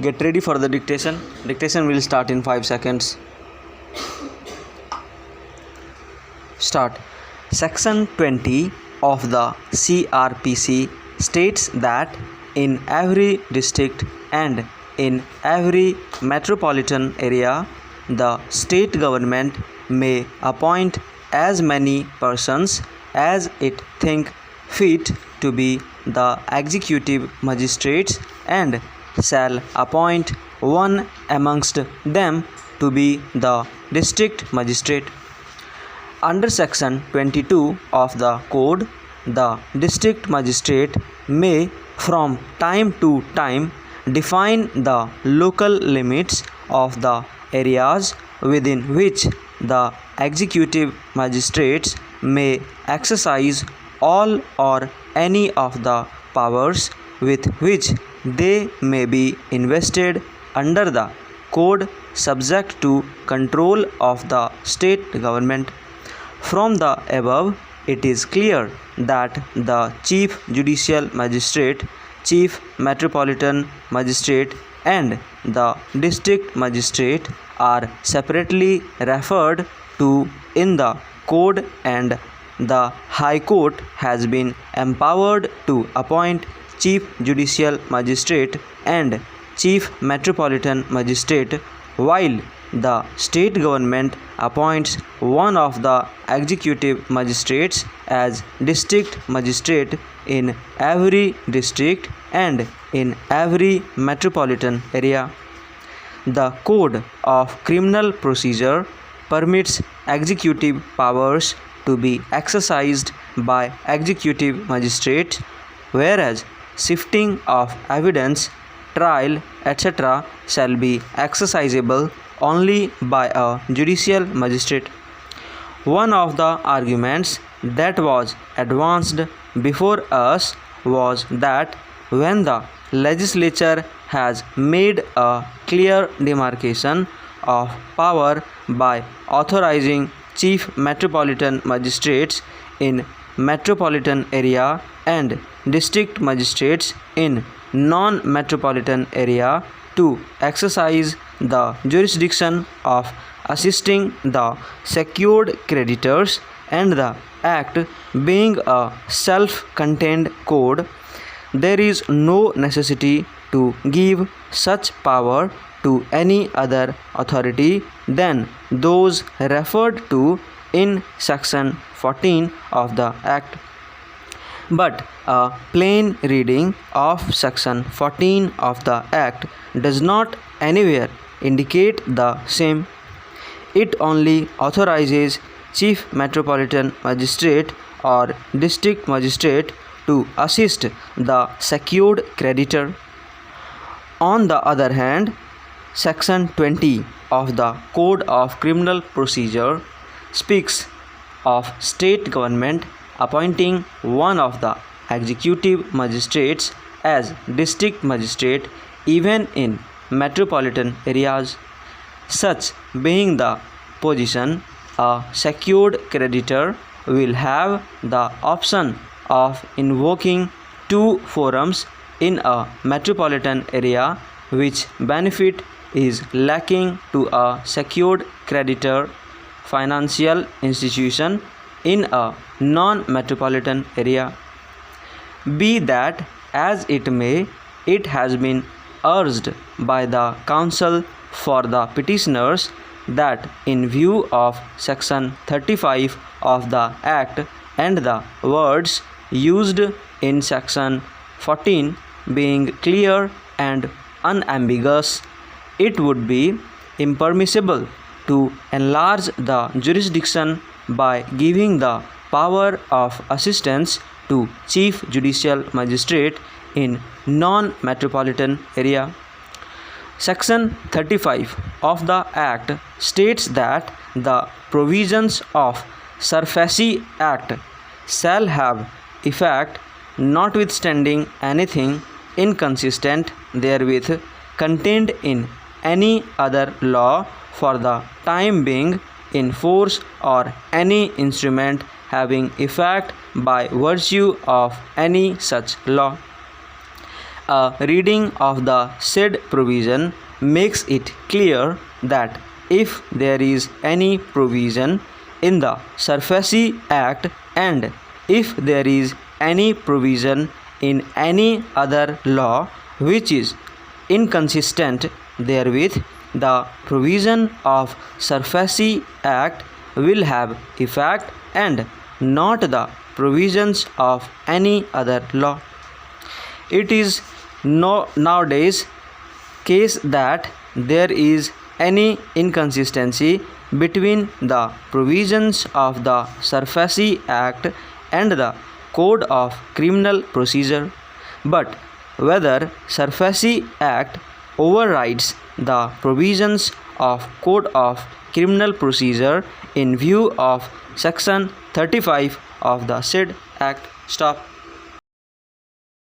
Get ready for the dictation. Dictation will start in 5 seconds. Start. Section 20 of the CRPC states that in every district and in every metropolitan area, the state government may appoint as many persons as it think fit to be the executive magistrates and shall appoint one amongst them to be the district magistrate. Under Section 22 of the Code, the district magistrate may from time to time define the local limits of the areas within which the executive magistrates may exercise all or any of the powers with which they may be invested under the code subject to control of the state government. From the above, it is clear that the Chief Judicial Magistrate, Chief Metropolitan Magistrate and the District Magistrate are separately referred to in the Code, and the High Court has been empowered to appoint Chief Judicial Magistrate and Chief Metropolitan Magistrate, while the state government appoints one of the executive magistrates as district magistrate in every district and in every metropolitan area. The Code of Criminal Procedure permits executive powers to be exercised by executive magistrates, whereas sifting of evidence, trial, etc. shall be exercisable only by a judicial magistrate. One of the arguments that was advanced before us was that when the legislature has made a clear demarcation of power by authorizing chief metropolitan magistrates in metropolitan area and district magistrates in non-metropolitan area to exercise the jurisdiction of assisting the secured creditors, and the Act being a self-contained code, there is no necessity to give such power to any other authority than those referred to in Section 14 of the Act. But a plain reading of Section 14 of the Act does not anywhere indicate the same. It only authorizes Chief Metropolitan Magistrate or District Magistrate to assist the secured creditor. On the other hand, Section 20 of the Code of Criminal Procedure speaks of state government appointing one of the executive magistrates as district magistrate even in metropolitan areas. Such being the position, a secured creditor will have the option of invoking two forums in a metropolitan area, which benefit is lacking to a secured creditor financial institution in a non-metropolitan area. Be that as it may, it has been urged by the counsel for the petitioners that in view of Section 35 of the Act and the words used in Section 14 being clear and unambiguous, it would be impermissible to enlarge the jurisdiction by giving the power of assistance to Chief Judicial Magistrate in non-metropolitan area. Section 35 of the Act states that the provisions of Surface Act shall have effect notwithstanding anything inconsistent therewith contained in any other law for the time being in force or any instrument having effect by virtue of any such law. A reading of the said provision makes it clear that if there is any provision in the SURFACE Act and if there is any provision in any other law which is inconsistent therewith, the provision of SURFACE Act will have effect and not the provisions of any other law. It is nowadays case that there is any inconsistency between the provisions of the SURFACE Act and the Code of Criminal Procedure, but whether SURFACE Act overrides the provisions of Code of Criminal Procedure in view of Section 35 of the said Act. Stop.